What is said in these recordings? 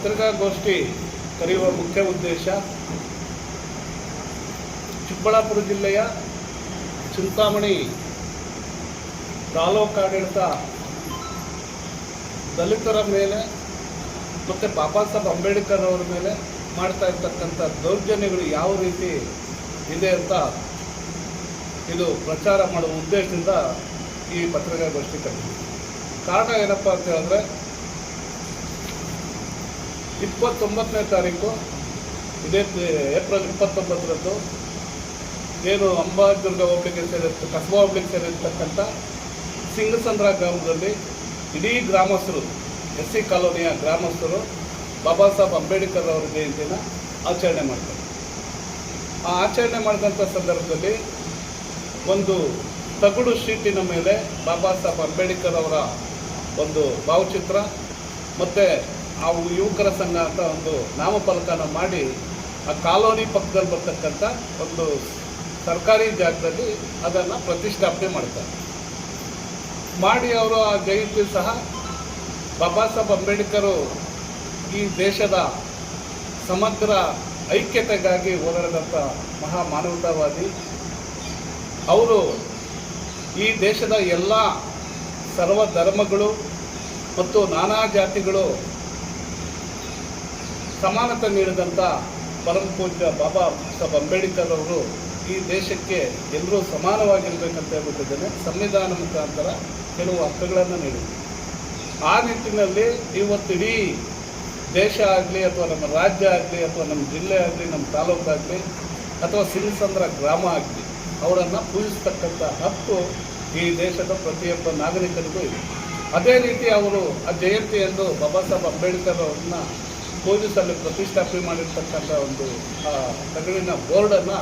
ಪತ್ರಿಕಾಗೋಷ್ಠಿ ಕರೆಯುವ ಮುಖ್ಯ ಉದ್ದೇಶ ಚಿಕ್ಕಬಳ್ಳಾಪುರ ಜಿಲ್ಲೆಯ ಚಿಂತಾಮಣಿ ತಾಲೂಕಾಡಳಿತ ದಲಿತರ ಮೇಲೆ ಮತ್ತು ಬಾಬಾ ಸಾಹೇಬ್ ಅಂಬೇಡ್ಕರ್ ಅವರ ಮೇಲೆ ಮಾಡ್ತಾ ಇರ್ತಕ್ಕಂಥ ದೌರ್ಜನ್ಯಗಳು ಯಾವ ರೀತಿ ಇದೆ ಅಂತ ಇದು ಪ್ರಚಾರ ಮಾಡುವ ಉದ್ದೇಶದಿಂದ ಈ ಪತ್ರಿಕಾಗೋಷ್ಠಿ ಕರೆದಿದೆ. ಕಾರಣ ಏನಪ್ಪ ಅಂತ ಹೇಳಿದ್ರೆ 29ನೇ ತಾರೀಕು ಇದೇ ಏಪ್ರಿಲ್ 29ರಂದು ಏನು ಅಂಬಾದುರ್ಗ ಹೋಬಳಿಗೆ ಕಸಬಾ ಹೋಬಳಿಗೆ ಸೇರಿರ್ತಕ್ಕಂಥ ಸಿಂಗಸಂದ್ರ ಗ್ರಾಮದಲ್ಲಿ ಇಡೀ ಗ್ರಾಮಸ್ಥರು SC ಕಾಲೋನಿಯ ಗ್ರಾಮಸ್ಥರು ಬಾಬಾ ಸಾಹೇಬ್ ಅಂಬೇಡ್ಕರ್ ಅವರ ಜಯಂತಿನ ಆಚರಣೆ ಮಾಡ್ತಾರೆ. ಆ ಆಚರಣೆ ಮಾಡಿದಂಥ ಸಂದರ್ಭದಲ್ಲಿ ಒಂದು ತಗಡು ಶೀಟಿನ ಮೇಲೆ ಬಾಬಾ ಸಾಹೇಬ್ ಅಂಬೇಡ್ಕರ್ ಅವರ ಒಂದು ಭಾವಚಿತ್ರ ಮತ್ತು ಆ ಯುವಕರ ಸಂಘ ಅಂತ ಒಂದು ನಾಮಫಲಕನ ಮಾಡಿ ಆ ಕಾಲೋನಿ ಪಕ್ಕದಲ್ಲಿ ಬರ್ತಕ್ಕಂಥ ಒಂದು ಸರ್ಕಾರಿ ಜಾಗದಲ್ಲಿ ಅದನ್ನು ಪ್ರತಿಷ್ಠಾಪನೆ ಮಾಡ್ತಾರೆ. ಮಾಡಿ ಅವರು ಆ ಜಯಂತಿ ಸಹ ಬಾಬಾ ಸಾಹೇಬ್ ಅಂಬೇಡ್ಕರು ಈ ದೇಶದ ಸಮಗ್ರ ಐಕ್ಯತೆಗಾಗಿ ಹೋರಾಡಿದಂಥ ಮಹಾ ಮಾನವತಾವಾದಿ. ಅವರು ಈ ದೇಶದ ಎಲ್ಲ ಸರ್ವ ಧರ್ಮಗಳು ಮತ್ತು ನಾನಾ ಜಾತಿಗಳು ಸಮಾನತೆ ನೀಡಿದಂಥ ಪರಮ ಪೂಜ್ಯ ಬಾಬಾ ಸಾಹೇಬ್ ಅಂಬೇಡ್ಕರ್ ಅವರು ಈ ದೇಶಕ್ಕೆ ಎಲ್ಲರೂ ಸಮಾನವಾಗಿರಬೇಕಂತ ಹೇಳ್ಬಿಟ್ಟಿದ್ದೇನೆ. ಸಂವಿಧಾನ ಮುಖಾಂತರ ಕೆಲವು ಹಕ್ಕುಗಳನ್ನು ನೀಡಿದೆ. ಆ ನಿಟ್ಟಿನಲ್ಲಿ ಇವತ್ತು ಇಡೀ ದೇಶ ಆಗಲಿ ಅಥವಾ ನಮ್ಮ ರಾಜ್ಯ ಆಗಲಿ ಅಥವಾ ನಮ್ಮ ಜಿಲ್ಲೆ ಆಗಲಿ ನಮ್ಮ ತಾಲೂಕಾಗಲಿ ಅಥವಾ ಸಿಂಗಸಂದ್ರ ಗ್ರಾಮ ಆಗಲಿ ಅವರನ್ನು ಪೂಜಿಸ್ತಕ್ಕಂಥ ಹಕ್ಕು ಈ ದೇಶದ ಪ್ರತಿಯೊಬ್ಬ ನಾಗರಿಕರಿಗೂ ಇದೆ. ಅದೇ ರೀತಿ ಅವರು ಆ ಜಯಂತಿಯಂದು ಬಾಬಾ ಸಾಹೇಬ್ ಅಂಬೇಡ್ಕರ್ ಅವ್ರನ್ನ ಪೂಜಿಸಲು ಪ್ರತಿಷ್ಠಾಪನೆ ಮಾಡಿರ್ತಕ್ಕಂಥ ಒಂದು ತಗಡಿನ ಬೋರ್ಡನ್ನು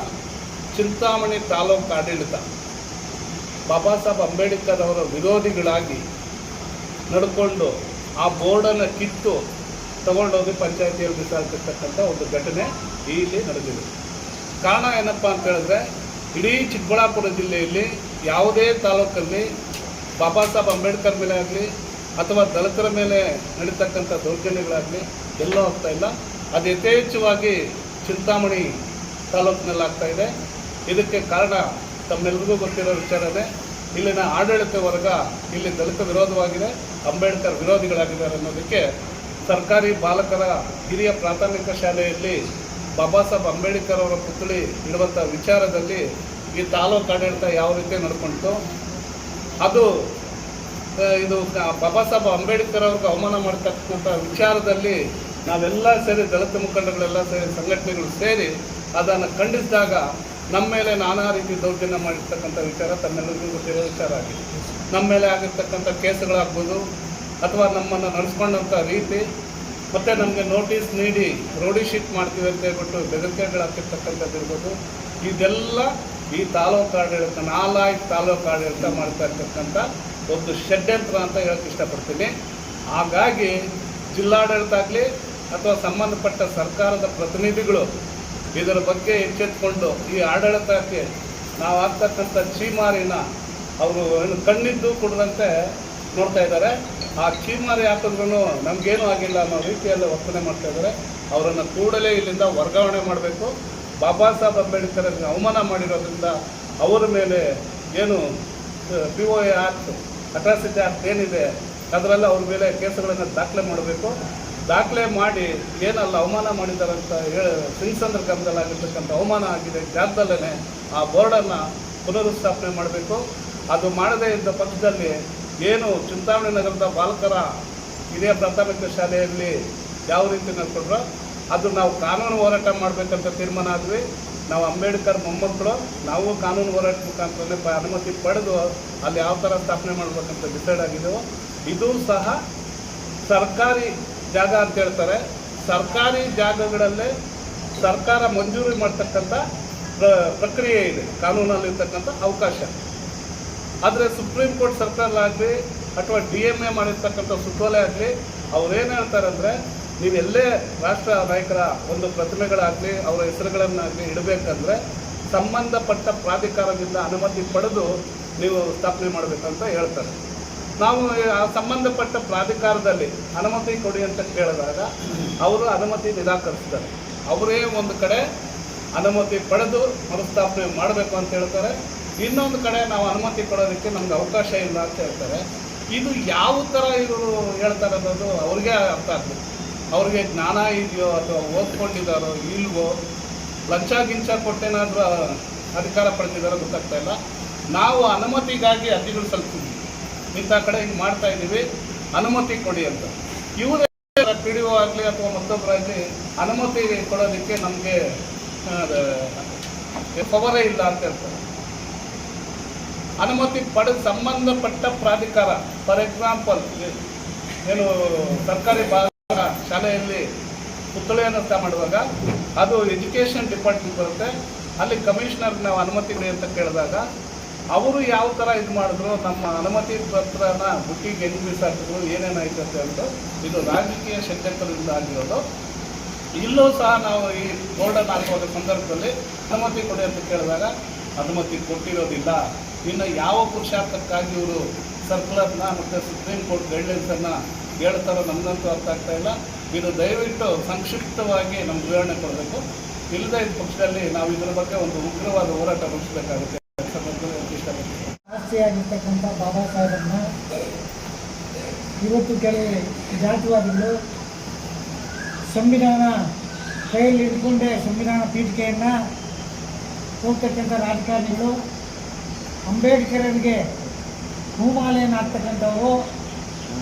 ಚಿಂತಾಮಣಿ ತಾಲೂಕು ಆಡಳಿತ ಬಾಬಾ ಸಾಹೇಬ್ ಅಂಬೇಡ್ಕರ್ ಅವರ ವಿರೋಧಿಗಳಾಗಿ ನಡ್ಕೊಂಡು ಆ ಬೋರ್ಡನ್ನು ಕಿತ್ತು ತಗೊಂಡೋಗಿ ಪಂಚಾಯತಿಯಲ್ಲಿ ಬಿಸಾಕಿರ್ತಕ್ಕಂಥ ಒಂದು ಘಟನೆ ಇಲ್ಲಿ ನಡೆದಿದೆ. ಕಾರಣ ಏನಪ್ಪ ಅಂತ ಹೇಳಿದ್ರೆ ಇಡೀ ಚಿಕ್ಕಬಳ್ಳಾಪುರ ಜಿಲ್ಲೆಯಲ್ಲಿ ಯಾವುದೇ ತಾಲೂಕಲ್ಲಿ ಬಾಬಾ ಸಾಹೇಬ್ ಅಂಬೇಡ್ಕರ್ ಮೇಲೆ ಆಗಲಿ ಅಥವಾ ದಲಿತರ ಮೇಲೆ ನಡೀತಕ್ಕಂಥ ದೌರ್ಜನ್ಯಗಳಾಗಲಿ ಎಲ್ಲೂ ಆಗ್ತಾ ಇಲ್ಲ. ಅದು ಯಥೇಚ್ಛವಾಗಿ ಚಿಂತಾಮಣಿ ತಾಲೂಕಿನಲ್ಲಿ ಆಗ್ತಾಯಿದೆ. ಇದಕ್ಕೆ ಕಾರಣ ತಮ್ಮೆಲ್ಲರಿಗೂ ಗೊತ್ತಿರೋ ವಿಚಾರನೇ, ಇಲ್ಲಿನ ಆಡಳಿತ ವರ್ಗ ಇಲ್ಲಿ ದಲಿತ ವಿರೋಧವಾಗಿದೆ, ಅಂಬೇಡ್ಕರ್ ವಿರೋಧಿಗಳಾಗಿದ್ದಾರೆ ಅನ್ನೋದಕ್ಕೆ ಸರ್ಕಾರಿ ಬಾಲಕರ ಹಿರಿಯ ಪ್ರಾಥಮಿಕ ಶಾಲೆಯಲ್ಲಿ ಬಾಬಾ ಸಾಹೇಬ್ ಅಂಬೇಡ್ಕರ್ ಅವರ ಪುತ್ಥಳಿ ಇಡುವಂಥ ವಿಚಾರದಲ್ಲಿ ಈ ತಾಲೂಕು ಆಡಳಿತ ಯಾವ ರೀತಿ ನಡ್ಕೊಳ್ತು, ಅದು ಇದು ಬಾಬಾ ಸಾಹೇಬ್ ಅಂಬೇಡ್ಕರ್ ಅವ್ರಿಗೆ ಅವಮಾನ ಮಾಡ್ತಕ್ಕಂಥ ವಿಚಾರದಲ್ಲಿ ನಾವೆಲ್ಲ ಸೇರಿ ದಲಿತ ಮುಖಂಡಗಳೆಲ್ಲ ಸೇರಿ ಸಂಘಟನೆಗಳು ಸೇರಿ ಅದನ್ನು ಖಂಡಿಸಿದಾಗ ನಮ್ಮ ಮೇಲೆ ನಾನಾ ರೀತಿ ದೌರ್ಜನ್ಯ ಮಾಡಿರ್ತಕ್ಕಂಥ ವಿಚಾರ ತಮ್ಮೆಲ್ಲರಿಗೂ ಗೊತ್ತಿರೋ ವಿಚಾರ ಆಗಿದೆ. ನಮ್ಮ ಮೇಲೆ ಆಗಿರ್ತಕ್ಕಂಥ ಕೇಸುಗಳಾಗ್ಬೋದು ಅಥವಾ ನಮ್ಮನ್ನು ನಡೆಸ್ಕೊಂಡಂಥ ರೀತಿ ಮತ್ತು ನಮಗೆ ನೋಟಿಸ್ ನೀಡಿ ರೋಡಿ ಶೀಟ್ ಮಾಡ್ತೀವಿ ಅಂತ ಹೇಳ್ಬಿಟ್ಟು ಬೆದರಿಕೆಗಳಾಗ್ತಿರ್ತಕ್ಕಂಥದ್ದು ಇರ್ಬೋದು. ಇದೆಲ್ಲ ಈ ತಾಲೂಕು ಆಡಳಿತ 4 ತಾಲೂಕು ಆಡಳಿತ ಮಾಡ್ತಾ ಇರ್ತಕ್ಕಂಥ ಒಂದು ಷಡ್ಯಂತ್ರ ಅಂತ ಹೇಳಕ್ಕೆ ಇಷ್ಟಪಡ್ತೀನಿ. ಹಾಗಾಗಿ ಜಿಲ್ಲಾಡಳಿತ ಆಗಲಿ ಅಥವಾ ಸಂಬಂಧಪಟ್ಟ ಸರ್ಕಾರದ ಪ್ರತಿನಿಧಿಗಳು ಇದರ ಬಗ್ಗೆ ಎಚ್ಚೆತ್ತುಕೊಂಡು ಈ ಆಡಳಿತಕ್ಕೆ ನಾವು ಆಗ್ತಕ್ಕಂಥ ಚೀಮಾರಿನ ಅವರು ಏನು ಕಣ್ಣಿದ್ದು ಕೊಡದಂತೆ ನೋಡ್ತಾ ಇದ್ದಾರೆ. ಆ ಚೀಮಾರಿ ಹಾಕಿದ್ರೂ ನಮಗೇನೂ ಆಗಿಲ್ಲ ಅನ್ನೋ ರೀತಿಯಲ್ಲಿ ವರ್ತನೆ ಮಾಡ್ತಾ ಇದ್ದಾರೆ. ಅವರನ್ನು ಕೂಡಲೇ ಇಲ್ಲಿಂದ ವರ್ಗಾವಣೆ ಮಾಡಬೇಕು. ಬಾಬಾ ಸಾಹೇಬ್ ಅಂಬೇಡ್ಕರ್ಗೆ ಅವಮಾನ ಮಾಡಿರೋದ್ರಿಂದ ಅವರ ಮೇಲೆ ಏನು POA ಆ್ಯಕ್ಟ್ ಅಟ್ರಾಸಿಟಿ ಆ್ಯಕ್ಟ್ ಏನಿದೆ ಅದರಲ್ಲಿ ಅವ್ರ ಮೇಲೆ ಕೇಸುಗಳನ್ನು ದಾಖಲೆ ಮಾಡಬೇಕು. ದಾಖಲೆ ಮಾಡಿ ಏನಲ್ಲ ಅವಮಾನ ಮಾಡಿದ್ದಾರಂತ ಸಿಂಗಸಂದ್ರ ಗ್ರಾಮದಲ್ಲಿ ಆಗಿರ್ತಕ್ಕಂಥ ಅವಮಾನ ಆಗಿದೆ ಜಾಗದಲ್ಲೇ ಆ ಬೋರ್ಡನ್ನು ಪುನರುತ್ಥಾಪನೆ ಮಾಡಬೇಕು. ಅದು ಮಾಡದೇ ಇದ್ದ ಪಕ್ಷದಲ್ಲಿ ಏನು ಚಿಂತಾಮಣಿ ನಗರದ ಬಾಲಕರ ಹಿರಿಯ ಪ್ರಾಥಮಿಕ ಶಾಲೆಯಲ್ಲಿ ಯಾವ ರೀತಿ ನಡ್ಕೊಂಡ್ರೋ ಅದು ನಾವು ಕಾನೂನು ಹೋರಾಟ ಮಾಡಬೇಕಂತ ತೀರ್ಮಾನ ಆದ್ವಿ. ನಾವು ಅಂಬೇಡ್ಕರ್ ಮೊಮ್ಮಕ್ಕಳು, ನಾವು ಕಾನೂನು ಹೋರಾಟ ಮುಖಾಂತರನೇ ಅನುಮತಿ ಪಡೆದು ಅಲ್ಲಿ ಯಾವ ಥರ ಸ್ಥಾಪನೆ ಮಾಡಬೇಕಂತ ಡಿಸೈಡ್ ಆಗಿದ್ದೆವು. ಇದು ಸಹ ಸರ್ಕಾರಿ ಜಾಗ ಅಂತ ಹೇಳ್ತಾರೆ. ಸರ್ಕಾರಿ ಜಾಗಗಳಲ್ಲೇ ಸರ್ಕಾರ ಮಂಜೂರಿ ಮಾಡ್ತಕ್ಕಂಥ ಪ್ರಕ್ರಿಯೆ ಇದೆ, ಕಾನೂನಲ್ಲಿರ್ತಕ್ಕಂಥ ಅವಕಾಶ. ಆದರೆ ಸುಪ್ರೀಂ ಕೋರ್ಟ್ ಸರ್ಕಾರ ಆಗಲಿ ಅಥವಾ DMA ಮಾಡಿರ್ತಕ್ಕಂಥ ಸುತ್ತೋಲೆ ಆಗಲಿ ಅವ್ರೇನು ಹೇಳ್ತಾರೆ ಅಂದರೆ ನೀವೆಲ್ಲೇ ರಾಷ್ಟ್ರ ನಾಯಕರ ಒಂದು ಪ್ರತಿಮೆಗಳಾಗಲಿ ಅವರ ಹೆಸರುಗಳನ್ನಾಗಲಿ ಇಡಬೇಕಂದ್ರೆ ಸಂಬಂಧಪಟ್ಟ ಪ್ರಾಧಿಕಾರದಿಂದ ಅನುಮತಿ ಪಡೆದು ನೀವು ಸ್ಥಾಪನೆ ಮಾಡಬೇಕಂತ ಹೇಳ್ತಾರೆ. ನಾವು ಆ ಸಂಬಂಧಪಟ್ಟ ಪ್ರಾಧಿಕಾರದಲ್ಲಿ ಅನುಮತಿ ಕೊಡಿ ಅಂತ ಕೇಳಿದಾಗ ಅವರು ಅನುಮತಿ ನಿರಾಕರಿಸ್ತಾರೆ. ಅವರೇ ಒಂದು ಕಡೆ ಅನುಮತಿ ಪಡೆದು ಮರುಸ್ಥಾಪನೆ ಮಾಡಬೇಕು ಅಂತ ಹೇಳ್ತಾರೆ, ಇನ್ನೊಂದು ಕಡೆ ನಾವು ಅನುಮತಿ ಕೊಡೋದಕ್ಕೆ ನಮ್ಗೆ ಅವಕಾಶ ಇಲ್ಲ ಅಂತ ಹೇಳ್ತಾರೆ. ಇದು ಯಾವ ಥರ ಇವರು ಹೇಳ್ತಾರೆ ಅನ್ನೋದು ಅವ್ರಿಗೆ ಅರ್ಥ ಆಗ್ತದೆ. ಅವ್ರಿಗೆ ಜ್ಞಾನ ಇದೆಯೋ ಅಥವಾ ಓದ್ಕೊಂಡಿದ್ದಾರೋ ಇಲ್ವೋ, ಲಂಚ ಗಿಂಚ ಕೊಟ್ಟೇನಾದರೂ ಅಧಿಕಾರ ಪಡೆದಿದ್ದಾರೋ ಗೊತ್ತಾಗ್ತಾ ಇಲ್ಲ. ನಾವು ಅನುಮತಿಗಾಗಿ ಅರ್ಜಿಗಳು ಸಲ್ಲಿಸಿದ್ವಿ, ಇಂಥ ಕಡೆ ಹಿಂಗೆ ಮಾಡ್ತಾ ಇದ್ದೀವಿ, ಅನುಮತಿ ಕೊಡಿ ಅಂತ. ಇವರೇ ಪಿ ಡಿ ಒ ಆಗಲಿ ಅಥವಾ ಮತ್ತೊಬ್ಬರಾಗಲಿ ಅನುಮತಿ ಕೊಡೋದಕ್ಕೆ ನಮಗೆ ಪವರೇ ಇಲ್ಲ ಅಂತ ಹೇಳ್ತಾರೆ. ಅನುಮತಿ ಪಡೆದ ಸಂಬಂಧಪಟ್ಟ ಪ್ರಾಧಿಕಾರ, ಫಾರ್ ಎಕ್ಸಾಂಪಲ್ ಏನು ಸರ್ಕಾರಿ ಶಾಲೆಯಲ್ಲಿ ಪುತ್ಥಳಿಯನ್ನು ಮಾಡುವಾಗ ಅದು ಎಜುಕೇಷನ್ ಡಿಪಾರ್ಟ್ಮೆಂಟ್ ಬರುತ್ತೆ, ಅಲ್ಲಿ ಕಮಿಷನರ್ ನಾವು ಅನುಮತಿ ಕೊಡಿ ಅಂತ ಕೇಳಿದಾಗ ಅವರು ಯಾವ ಥರ ಇದು ಮಾಡಿದ್ರು, ನಮ್ಮ ಅನುಮತಿ ಪತ್ರನ ಬುಕ್ಕಿಗೆ ಹೆಂಗೆ ಬೀಸಾಕಿದ್ರು, ಏನೇನಾಯ್ತು ಅಂತ ಹೇಳ್ಬಿಟ್ಟು ಇದು ರಾಜಕೀಯ ಷಡ್ಯಂತ್ರದಿಂದ ಆಗಿರೋದು. ಇಲ್ಲೂ ಸಹ ನಾವು ಈ ಬೋರ್ಡನ್ನು ಹಾಕುವ ಸಂದರ್ಭದಲ್ಲಿ ಅನುಮತಿ ಕೊಡಿ ಅಂತ ಕೇಳಿದಾಗ ಅನುಮತಿ ಕೊಟ್ಟಿರೋದಿಲ್ಲ. ಇನ್ನು ಯಾವ ಪುರುಷಾರ್ಥಕ್ಕಾಗಿ ಇವರು ಸರ್ಕ್ಯುಲರ್ನ ಮತ್ತು ಸುಪ್ರೀಂ ಕೋರ್ಟ್ ಗೈಡ್ಲೈನ್ಸನ್ನು ಹೇಳ್ತಾರೋ ನಮಗಂತೂ ಅರ್ಥ ಆಗ್ತಾ ಇಲ್ಲ. ಇದು ದಯವಿಟ್ಟು ಸಂಕ್ಷಿಪ್ತವಾಗಿ ನಮ್ಗೆ ವಿವರಣೆ ಕೊಡಬೇಕು. ಇಲ್ಲದೇ ಇದ್ದ ಪಕ್ಷದಲ್ಲಿ ನಾವು ಇದರ ಬಗ್ಗೆ ಒಂದು ಉಗ್ರವಾದ ಹೋರಾಟ ನಡೆಸಬೇಕಾಗುತ್ತೆ. ಆಸ್ತಿಯಾಗಿರ್ತಕ್ಕಂಥ ಬಾಬಾ ಸಾಹೇಬರನ್ನ ಇವತ್ತು ಕೆಲವು ಜಾತಿವಾದಿಗಳು ಸಂವಿಧಾನ ಕೈಯಲ್ಲಿ ಹಿಡ್ಕೊಂಡೆ ಸಂವಿಧಾನ ಪೀಠಿಕೆಯನ್ನು ಹೋಗ್ತಕ್ಕಂಥ ರಾಜಕಾರಣಿಗಳು, ಅಂಬೇಡ್ಕರರಿಗೆ ಹೂಮಾಲೆಯನ್ನು ಹಾಕ್ತಕ್ಕಂಥವರು,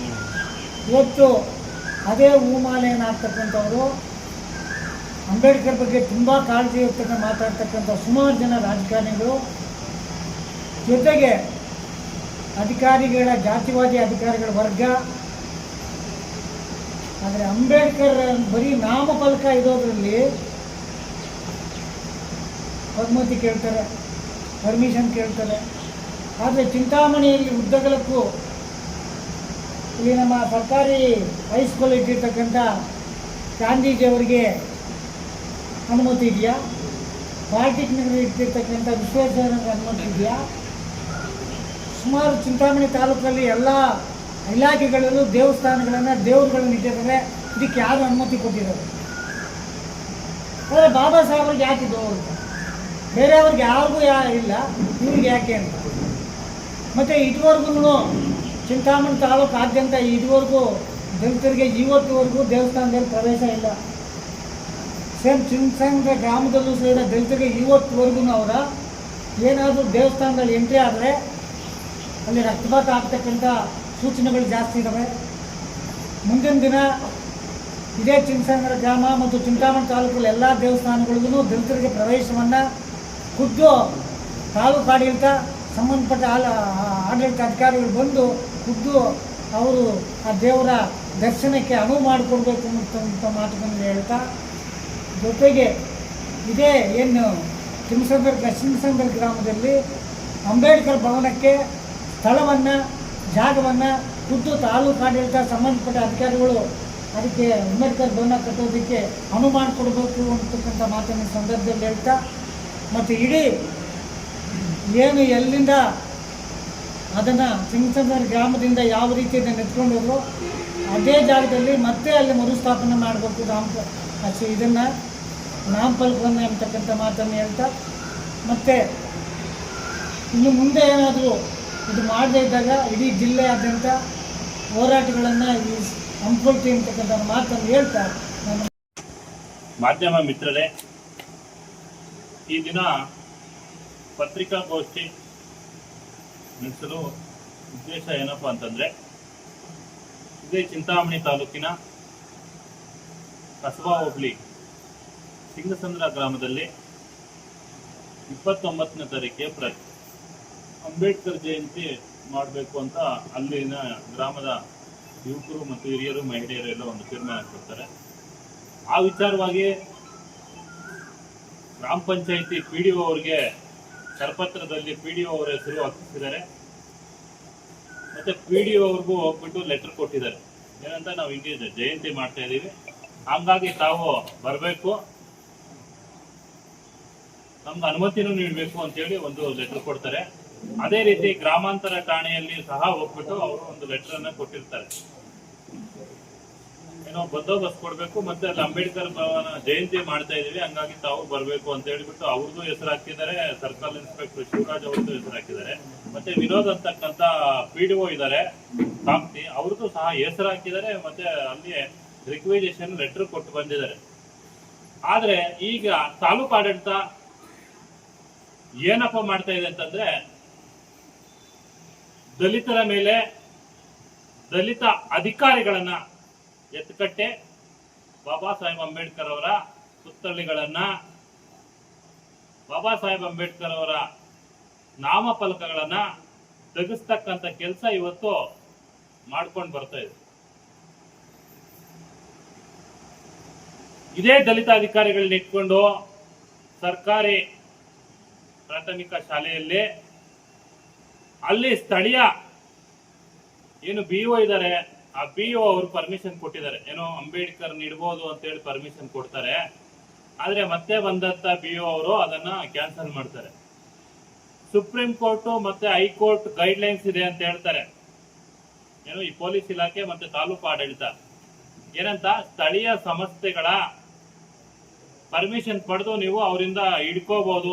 ಇವತ್ತು ಅದೇ ಹೂಮಾಲೆಯನ್ನು ಹಾಕ್ತಕ್ಕಂಥವರು, ಅಂಬೇಡ್ಕರ್ ಬಗ್ಗೆ ತುಂಬ ಕಾಳಜಿ ಇರ್ತಕ್ಕಂಥ ಮಾತಾಡ್ತಕ್ಕಂಥ ಸುಮಾರು ಜನ ರಾಜಕಾರಣಿಗಳು, ಜೊತೆಗೆ ಅಧಿಕಾರಿಗಳ ಜಾತಿವಾದಿ ಅಧಿಕಾರಿಗಳ ವರ್ಗ. ಆದರೆ ಅಂಬೇಡ್ಕರ್ ಬರೀ ನಾಮಫಲಕ ಇರೋದ್ರಲ್ಲಿ ಅನುಮತಿ ಕೇಳ್ತಾರೆ, ಪರ್ಮಿಷನ್ ಕೇಳ್ತಾರೆ. ಆದರೆ ಚಿಂತಾಮಣಿಯಲ್ಲಿ ಉದ್ದಗಲಕ್ಕೂ ಇಲ್ಲಿ ನಮ್ಮ ಸರ್ಕಾರಿ ಹೈಸ್ಕೂಲ್ ಇಟ್ಟಿರ್ತಕ್ಕಂಥ ಗಾಂಧೀಜಿಯವರಿಗೆ ಅನುಮತಿ ಇದೆಯಾ? ಪಾಲಿಟೆಕ್ನಿಕ್ ಇಟ್ಟಿರ್ತಕ್ಕಂಥ ವಿಶ್ವೇಶ್ವರಯ್ಯನಿಗೆ ಅನುಮತಿ ಇದೆಯಾ? ಸುಮಾರು ಚಿಂತಾಮಣಿ ತಾಲೂಕಲ್ಲಿ ಎಲ್ಲ ಇಲಾಖೆಗಳಲ್ಲೂ ದೇವಸ್ಥಾನಗಳನ್ನು ದೇವರುಗಳನ್ನು ಇಟ್ಟಿದ್ದಾರೆ. ಇದಕ್ಕೆ ಯಾರು ಅನುಮತಿ ಕೊಟ್ಟಿದ್ದಾರೆ? ಆದರೆ ಬಾಬಾ ಸಾಹೇಬ್ರಿಗೆ ಯಾಕಿದ್ದು ಅಂತ, ಬೇರೆಯವ್ರಿಗೆ ಯಾರಿಗೂ ಇಲ್ಲ, ಇವ್ರಿಗೆ ಯಾಕೆ ಅಂತ. ಮತ್ತು ಇದುವರೆಗೂ ಚಿಂತಾಮಣಿ ತಾಲೂಕಾದ್ಯಂತ ಇದುವರೆಗೂ ದಲಿತರಿಗೆ ಇವತ್ತುವರೆಗೂ ದೇವಸ್ಥಾನದಲ್ಲಿ ಪ್ರವೇಶ ಇಲ್ಲ. ಸೇಮ್ ಚಿಂತಾಮಣಿ ಗ್ರಾಮದಲ್ಲೂ ಸಹಿತ ದಲಿತರಿಗೆ ಇವತ್ತುವರೆಗೂ ಅವರ ಏನಾದರೂ ದೇವಸ್ಥಾನದಲ್ಲಿ ಎಂಟ್ರಿ ಆದರೆ ಅಲ್ಲಿ ರಕ್ತಪಾತ ಆಗ್ತಕ್ಕಂಥ ಸೂಚನೆಗಳು ಜಾಸ್ತಿ ಇದ್ದಾವೆ. ಮುಂದಿನ ದಿನ ಇದೇ ಚಿಂತಾಮಣಿ ಗ್ರಾಮ ಮತ್ತು ಚಿಂತಾಮಣಿ ತಾಲೂಕಲ್ಲಿ ಎಲ್ಲ ದೇವಸ್ಥಾನಗಳಿಗೂ ದಲಿತರಿಗೆ ಪ್ರವೇಶವನ್ನು ಖುದ್ದು ತಾಲೂಕು ಆಡಳಿತ ಸಂಬಂಧಪಟ್ಟ ಆಡಳಿತ ಅಧಿಕಾರಿಗಳು ಬಂದು ಖುದ್ದು ಅವರು ಆ ದೇವರ ದರ್ಶನಕ್ಕೆ ಅನುವು ಮಾಡಿಕೊಡ್ಬೇಕು ಅನ್ನೋಂಥ ಮಾತುಗಳನ್ನು ಹೇಳ್ತಾ, ಜೊತೆಗೆ ಇದೇ ಏನು ಚಿಂಸಂದ್ರ ಗ್ರಾಮದಲ್ಲಿ ಅಂಬೇಡ್ಕರ್ ಭವನಕ್ಕೆ ಸ್ಥಳವನ್ನು ಜಾಗವನ್ನು ಖುದ್ದು ತಾಲೂಕು ಆಡಳಿತ ಸಂಬಂಧಪಟ್ಟ ಅಧಿಕಾರಿಗಳು ಅದಕ್ಕೆ ಅಂಬೇಡ್ಕರ್ ಭವನ ಕಟ್ಟೋದಕ್ಕೆ ಅನುವು ಮಾಡಿಕೊಡ್ಬೇಕು ಅಂತಕ್ಕಂಥ ಮಾತನ್ನು ಸಂದರ್ಭದಲ್ಲಿ ಹೇಳ್ತಾ, ಮತ್ತು ಇಡೀ ಏನು ಎಲ್ಲಿಂದ ಅದನ್ನು ಚಿಂಸಂದ್ರ ಗ್ರಾಮದಿಂದ ಯಾವ ರೀತಿಯಿಂದ ನೆತ್ಕೊಂಡು ಹೋದ್ರು ಅದೇ ಜಾಗದಲ್ಲಿ ಮತ್ತೆ ಅಲ್ಲಿ ಮರುಸ್ಥಾಪನೆ ಮಾಡಬೇಕು ಇದನ್ನು ನಾಮಫಲಕವನ್ನು ಅಂತಕ್ಕಂಥ ಮಾತನ್ನು ಹೇಳ್ತಾ, ಮತ್ತು ಇನ್ನು ಮುಂದೆ ಏನಾದರೂ ಇದು ಮಾಡದೇ ಇದ್ದಾಗ ಇಡೀ ಜಿಲ್ಲೆಯಾದ್ಯಂತ ಹೋರಾಟಗಳನ್ನು ಹಮ್ಮಿಕೊಳ್ತೀವಿ ಅಂತಕ್ಕಂಥ ಮಾತನ್ನು ಹೇಳ್ತಾ ನಾನು ಮಾಧ್ಯಮ ಮಿತ್ರರೇ, ಈ ದಿನ ಪತ್ರಿಕಾಗೋಷ್ಠಿ ನಡೆಸಲು ಉದ್ದೇಶ ಏನಪ್ಪ ಅಂತಂದರೆ, ಇದೇ ಚಿಂತಾಮಣಿ ತಾಲೂಕಿನ ಕಸಬಾ ಹೋಬಳಿ ಸಿಂಗಸಂದ್ರ ಗ್ರಾಮದಲ್ಲಿ 29ನೇ ತಾರೀಕಿಗೆ ಅಂಬೇಡ್ಕರ್ ಜಯಂತಿ ಮಾಡಬೇಕು ಅಂತ ಅಲ್ಲಿನ ಗ್ರಾಮದ ಯುವಕರು ಮತ್ತು ಹಿರಿಯರು ಮಹಿಳೆಯರು ಎಲ್ಲ ಒಂದು ತೀರ್ಮಾನ ಕೊಡ್ತಾರೆ. ಆ ವಿಚಾರವಾಗಿ ಗ್ರಾಮ ಪಂಚಾಯಿತಿ PDO ಅವರಿಗೆ ಕರಪತ್ರದಲ್ಲಿ PDO ಅವರ ಹೆಸರು ಹಾಕಿಸಿದ್ದಾರೆ. ಮತ್ತೆ PDO ಅವ್ರಿಗೂ ಹೋಗ್ಬಿಟ್ಟು ಲೆಟರ್ ಕೊಟ್ಟಿದ್ದಾರೆ, ಏನಂತ ನಾವು ಹಿಂಗೆ ಜಯಂತಿ ಮಾಡ್ತಾ ಇದ್ದೀವಿ, ಹಂಗಾಗಿ ತಾವು ಬರಬೇಕು, ನಮ್ಗೆ ಅನುಮತಿನೂ ನೀಡಬೇಕು ಅಂತೇಳಿ ಒಂದು ಲೆಟರ್ ಕೊಡ್ತಾರೆ. ಅದೇ ರೀತಿ ಗ್ರಾಮಾಂತರ ಠಾಣೆಯಲ್ಲಿ ಸಹ ಹೋಗ್ಬಿಟ್ಟು ಅವರು ಒಂದು ಲೆಟರ್ ಅನ್ನ ಕೊಟ್ಟಿರ್ತಾರೆ, ಏನೋ ಬಂದೋಬಸ್ತ್ ಕೊಡ್ಬೇಕು, ಮತ್ತೆ ಅಲ್ಲಿ ಅಂಬೇಡ್ಕರ್ ಭವನ ಜಯಂತಿ ಮಾಡ್ತಾ ಇದೀವಿ, ಹಂಗಾಗಿ ತಾವು ಬರ್ಬೇಕು ಅಂತ ಹೇಳ್ಬಿಟ್ಟು ಅವ್ರದ್ದು ಹೆಸರು ಹಾಕಿದ್ದಾರೆ. ಸರ್ಕಲ್ ಇನ್ಸ್ಪೆಕ್ಟರ್ ಶಿವರಾಜ್ ಅವ್ರದ್ದು ಹೆಸರು ಹಾಕಿದ್ದಾರೆ. ಮತ್ತೆ ವಿನೋದ್ ಅಂತಕ್ಕಂತ PDO ಇದ್ದಾರೆ ಕಾಂಪ್ತಿ, ಅವ್ರದ್ದು ಸಹ ಹೆಸರು ಹಾಕಿದ್ದಾರೆ. ಮತ್ತೆ ಅಲ್ಲಿ ರಿಕ್ವೆಜೇಷನ್ ಲೆಟರ್ ಕೊಟ್ಟು ಬಂದಿದ್ದಾರೆ. ಆದ್ರೆ ಈಗ ತಾಲೂಕು ಆಡಳಿತ ಏನಪ್ಪ ಮಾಡ್ತಾ ಇದೆ ಅಂತಂದ್ರೆ, ದಲಿತರ ಮೇಲೆ ದಲಿತ ಅಧಿಕಾರಿಗಳನ್ನ ಎತ್ತುಕಟ್ಟೆ ಬಾಬಾ ಸಾಹೇಬ್ ಅಂಬೇಡ್ಕರ್ ಅವರ ಪುತ್ಥಳಿಗಳನ್ನ, ಬಾಬಾ ಸಾಹೇಬ್ ಅಂಬೇಡ್ಕರ್ ಅವರ ನಾಮಫಲಕಗಳನ್ನ ತೆಗೆಸ್ತಕ್ಕಂತ ಕೆಲಸ ಇವತ್ತು ಮಾಡ್ಕೊಂಡು ಬರ್ತಾ ಇದೆ. ಇದೇ ದಲಿತ ಅಧಿಕಾರಿಗಳನ್ನ ಇಟ್ಕೊಂಡು ಸರ್ಕಾರಿ ಪ್ರಾಥಮಿಕ ಶಾಲೆಯಲ್ಲಿ ಅಲ್ಲಿ ಸ್ಥಳೀಯ ಏನು BO ಇದ್ದಾರೆ, ಆ BO ಅವರು ಪರ್ಮಿಷನ್ ಕೊಟ್ಟಿದ್ದಾರೆ, ಏನೋ ಅಂಬೇಡ್ಕರ್ ಇಡ್ಬೋದು ಅಂತ ಹೇಳಿ ಪರ್ಮಿಷನ್ ಕೊಡ್ತಾರೆ. ಆದ್ರೆ ಮತ್ತೆ ಬಂದಂತ BO ಅವರು ಅದನ್ನ ಕ್ಯಾನ್ಸಲ್ ಮಾಡ್ತಾರೆ. ಸುಪ್ರೀಂ ಕೋರ್ಟ್ ಮತ್ತೆ ಹೈಕೋರ್ಟ್ ಗೈಡ್ ಲೈನ್ಸ್ ಇದೆ ಅಂತ ಹೇಳ್ತಾರೆ. ಏನು ಈ ಪೊಲೀಸ್ ಇಲಾಖೆ ಮತ್ತೆ ತಾಲೂಕು ಆಡಳಿತ ಏನಂತ, ಸ್ಥಳೀಯ ಸಂಸ್ಥೆಗಳ ಪರ್ಮಿಷನ್ ಪಡೆದು ನೀವು ಅವರಿಂದ ಹಿಡ್ಕೋಬಹುದು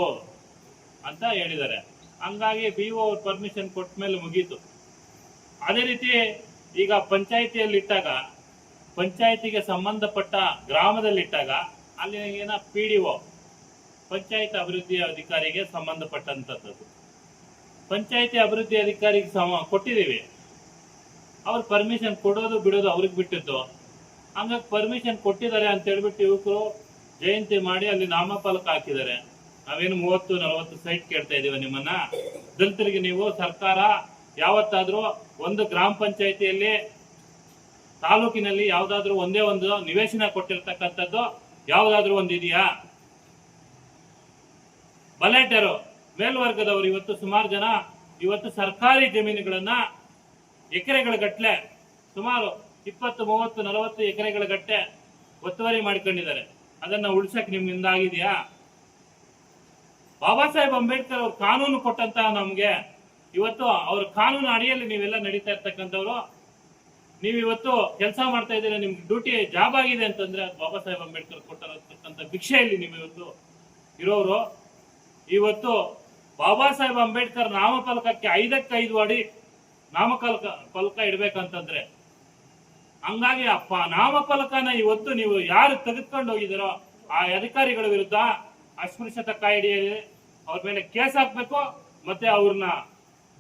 ಅಂತ ಹೇಳಿದ್ದಾರೆ. ಹಂಗಾಗಿ BO ಅವ್ರ ಪರ್ಮಿಷನ್ ಕೊಟ್ಟ ಮೇಲೆ ಮುಗೀತು. ಅದೇ ರೀತಿ ಈಗ ಪಂಚಾಯಿತಿಯಲ್ಲಿ ಇಟ್ಟಾಗ, ಪಂಚಾಯಿತಿಗೆ ಸಂಬಂಧಪಟ್ಟ ಗ್ರಾಮದಲ್ಲಿಟ್ಟಾಗ ಅಲ್ಲಿ ಏನ PDO ಪಂಚಾಯತ್ ಅಭಿವೃದ್ಧಿ ಅಧಿಕಾರಿಗೆ ಸಂಬಂಧಪಟ್ಟಂತದ್ದು, ಪಂಚಾಯತಿ ಅಭಿವೃದ್ಧಿ ಅಧಿಕಾರಿಗೆ ಕೊಟ್ಟಿದ್ದೀವಿ. ಅವ್ರ ಪರ್ಮಿಷನ್ ಕೊಡೋದು ಬಿಡೋದು ಅವ್ರಿಗೆ ಬಿಟ್ಟಿದ್ದು. ಹಂಗಾಗಿ ಪರ್ಮಿಷನ್ ಕೊಟ್ಟಿದ್ದಾರೆ ಅಂತ ಹೇಳ್ಬಿಟ್ಟು ಯುವಕರು ಜಯಂತಿ ಮಾಡಿ ಅಲ್ಲಿ ನಾಮಫಲಕ ಹಾಕಿದ್ದಾರೆ. ನಾವೇನು 30-40 ಸೈಟ್ ಕೇಳ್ತಾ ಇದೀವಿ ನಿಮ್ಮನ್ನ. ದಲಿತರಿಗೆ ನೀವು ಸರ್ಕಾರ ಯಾವತ್ತಾದ್ರೂ ಒಂದು ಗ್ರಾಮ ಪಂಚಾಯತಿಯಲ್ಲಿ ತಾಲೂಕಿನಲ್ಲಿ ಯಾವ್ದಾದ್ರು ಒಂದೇ ಒಂದು ನಿವೇಶನ ಕೊಟ್ಟಿರ್ತಕ್ಕಂಥದ್ದು ಯಾವ್ದಾದ್ರು ಒಂದಿದೆಯಾ? ಬಲಾಢ್ಯರು ಮೇಲ್ವರ್ಗದವರು ಇವತ್ತು ಸುಮಾರು ಜನ ಇವತ್ತು ಸರ್ಕಾರಿ ಜಮೀನುಗಳನ್ನ ಎಕರೆಗಳ ಗಟ್ಟಲೆ ಸುಮಾರು 20, 30, 40 ಎಕರೆಗಳ ಗಟ್ಟೆ ಒತ್ತುವರಿ ಮಾಡ್ಕೊಂಡಿದ್ದಾರೆ. ಅದನ್ನ ಉಳಿಸಕ್ ನಿಮ್ಮಿಂದ ಆಗಿದೆಯಾ? ಬಾಬಾ ಸಾಹೇಬ್ ಅಂಬೇಡ್ಕರ್ ಅವ್ರ ಕಾನೂನು ಕೊಟ್ಟಂತ ನಮ್ಗೆ ಇವತ್ತು ಅವ್ರ ಕಾನೂನು ಅಡಿಯಲ್ಲಿ ನೀವೆಲ್ಲ ನಡೀತಾ ಇರ್ತಕ್ಕಂಥವ್ರು, ನೀವಿವತ್ತು ಕೆಲಸ ಮಾಡ್ತಾ ಇದ್ದೀರಾ, ನಿಮ್ಗೆ ಡ್ಯೂಟಿ ಜಾಬ್ ಆಗಿದೆ ಅಂತಂದ್ರೆ ಬಾಬಾ ಸಾಹೇಬ್ ಅಂಬೇಡ್ಕರ್ ಕೊಟ್ಟಿರತಕ್ಕಂಥ ಭಿಕ್ಷೆಯಲ್ಲಿ ನೀವು ಇವತ್ತು ಇರೋರು. ಇವತ್ತು ಬಾಬಾ ಸಾಹೇಬ್ ಅಂಬೇಡ್ಕರ್ ನಾಮಫಲಕಕ್ಕೆ 5ಕ್ಕೆ 5 ಅಡಿ ನಾಮಫಲಕ ಇಡ್ಬೇಕಂತಂದ್ರೆ, ಹಂಗಾಗಿ ನಾಮಫಲಕನ ಇವತ್ತು ನೀವು ಯಾರು ತೆಗೆದುಕೊಂಡು ಹೋಗಿದ್ದೀರೋ ಆ ಅಧಿಕಾರಿಗಳ ವಿರುದ್ಧ ಅಸ್ಪೃಶ್ಯತಾ ಕಾಯ್ದೆಯಲ್ಲಿ ಅವ್ರ ಮೇಲೆ ಕೇಸ್ ಹಾಕ್ಬೇಕು, ಮತ್ತೆ ಅವ್ರನ್ನ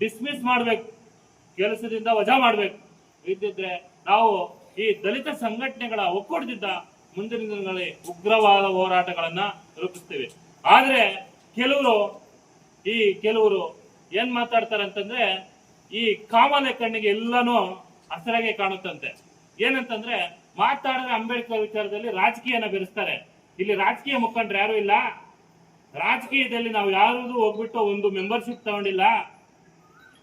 ಡಿಸ್ಮಿಸ್ ಮಾಡ್ಬೇಕು, ಕೆಲಸದಿಂದ ವಜಾ ಮಾಡ್ಬೇಕು. ಇದ್ದಿದ್ರೆ ನಾವು ಈ ದಲಿತ ಸಂಘಟನೆಗಳ ಒಕ್ಕೂಟದಿಂದ ಮುಂದಿನ ದಿನಗಳಲ್ಲಿ ಉಗ್ರವಾದ ಹೋರಾಟಗಳನ್ನ ರೂಪಿಸ್ತೀವಿ. ಆದ್ರೆ ಕೆಲವರು ಏನ್ ಮಾತಾಡ್ತಾರೆ ಅಂತಂದ್ರೆ, ಈ ಕಾಮಾಲೆ ಕಣ್ಣಿಗೆ ಎಲ್ಲಾನು ಹಸಿರಾಗೆ ಕಾಣುತ್ತಂತೆ. ಏನಂತಂದ್ರೆ, ಮಾತಾಡಿದ್ರೆ ಅಂಬೇಡ್ಕರ್ ವಿಚಾರದಲ್ಲಿ ರಾಜಕೀಯನ ಬೆರೆಸ್ತಾರೆ. ಇಲ್ಲಿ ರಾಜಕೀಯ ಮುಖಂಡರು ಯಾರು ಇಲ್ಲ. ರಾಜಕೀಯದಲ್ಲಿ ನಾವು ಯಾರು ಹೋಗ್ಬಿಟ್ಟು ಒಂದು ಮೆಂಬರ್ಶಿಪ್ ತಗೊಂಡಿಲ್ಲ.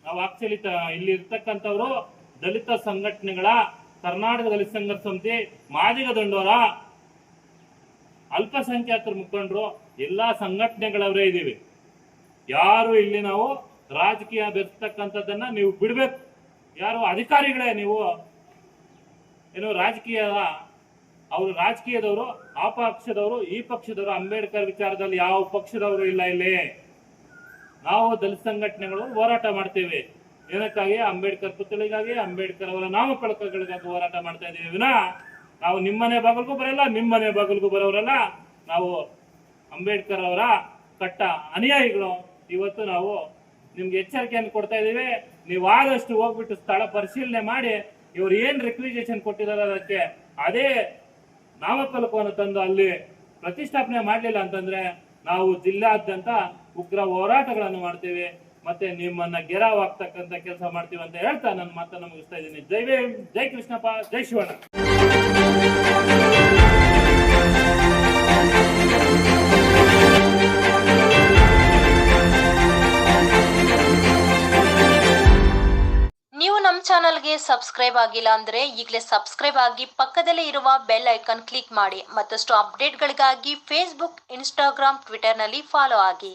ನಾವು ಆಕ್ಚುಲಿ ಇಲ್ಲಿ ಇರ್ತಕ್ಕಂಥವ್ರು ದಲಿತ ಸಂಘಟನೆಗಳ ಕರ್ನಾಟಕ ದಲಿತ ಸಂಘರ್ಷ ಸಮಿತಿ, ಮಾದಿಗ ದಂಡೋರ, ಅಲ್ಪಸಂಖ್ಯಾತರ ಮುಖಂಡರು, ಎಲ್ಲಾ ಸಂಘಟನೆಗಳವರೇ ಇದೀವಿ. ಯಾರು ಇಲ್ಲಿ ನಾವು ರಾಜಕೀಯ ಬೆರೆಸ್ತಕ್ಕಂಥದ್ದನ್ನ ನೀವು ಬಿಡ್ಬೇಕು. ಯಾರು ಅಧಿಕಾರಿಗಳೇ ನೀವು ಏನು ಅವರು ರಾಜಕೀಯದವರು, ಆ ಪಕ್ಷದವರು, ಈ ಪಕ್ಷದವರು, ಅಂಬೇಡ್ಕರ್ ವಿಚಾರದಲ್ಲಿ ಯಾವ ಪಕ್ಷದವರು ಇಲ್ಲ. ಇಲ್ಲಿ ನಾವು ದಲಿತ ಸಂಘಟನೆಗಳು ಹೋರಾಟ ಮಾಡ್ತೇವೆ. ಏನಕ್ಕಾಗಿ? ಅಂಬೇಡ್ಕರ್ ಪುತ್ಥಳಿಗಾಗಿ, ಅಂಬೇಡ್ಕರ್ ಅವರ ನಾಮಫಲಕಗಳಿಗಾಗಿ ಹೋರಾಟ ಮಾಡ್ತಾ ಇದ್ದೀವಿ ವಿನಃ ನಾವು ನಿಮ್ಮನೆ ಬಾಗಿಲಿಗೂ ಬರಲ್ಲ, ನಿಮ್ಮನೆ ಬಾಗಿಲಿಗೂ ಬರೋರಲ್ಲ. ನಾವು ಅಂಬೇಡ್ಕರ್ ಅವರ ಕಟ್ಟ ಅನುಯಾಯಿಗಳು. ಇವತ್ತು ನಾವು ನಿಮ್ಗೆ ಎಚ್ಚರಿಕೆಯನ್ನು ಕೊಡ್ತಾ ಇದ್ದೀವಿ. ನೀವು ಆದಷ್ಟು ಹೋಗ್ಬಿಟ್ಟು ಸ್ಥಳ ಪರಿಶೀಲನೆ ಮಾಡಿ ಇವ್ರು ಏನ್ ರಿಕ್ವಿಜೇಷನ್ ಕೊಟ್ಟಿದ್ದಾರೆ ಅದಕ್ಕೆ ಅದೇ ನಾಮಫಲಕವನ್ನು ತಂದು ಅಲ್ಲಿ ಪ್ರತಿಷ್ಠಾಪನೆ ಮಾಡಲಿಲ್ಲ ಅಂತಂದ್ರೆ ನಾವು ಜಿಲ್ಲಾದ್ಯಂತ ಉಗ್ರ ಹೋರಾಟಗಳನ್ನು ಮಾಡ್ತೀವಿ, ಮತ್ತೆ ನಿಮ್ಮನ್ನ ಗೆರಾವ್ ಆಗ್ತಕ್ಕಂಥ ಕೆಲಸ ಮಾಡ್ತೀವಿ ಅಂತ ಹೇಳ್ತಾ ನನ್ನ ಮಾತನ್ನು ಮುಗಿಸ್ತಾ ಇದ್ದೀನಿ. ಜೈ ಭೀಮ್, ಜೈ ಕೃಷ್ಣಪ್ಪ, ಜೈ ಶಿವಣ್ಣ. ನೀವು ನಮ್ಮ ಚಾನಲ್ಗೆ ಸಬ್ಸ್ಕ್ರೈಬ್ ಆಗಿಲ್ಲ ಅಂದ್ರೆ ಈಗಲೇ ಸಬ್ಸ್ಕ್ರೈಬ್ ಆಗಿ ಪಕ್ಕದಲ್ಲೇ ಇರುವ ಬೆಲ್ ಐಕಾನ್ ಕ್ಲಿಕ್ ಮಾಡಿ. ಮತ್ತಷ್ಟು ಅಪ್ಡೇಟ್ಗಳಿಗಾಗಿ ಫೇಸ್ಬುಕ್, ಇನ್ಸ್ಟಾಗ್ರಾಮ್, ಟ್ವಿಟರ್ನಲ್ಲಿ ಫಾಲೋ ಆಗಿ.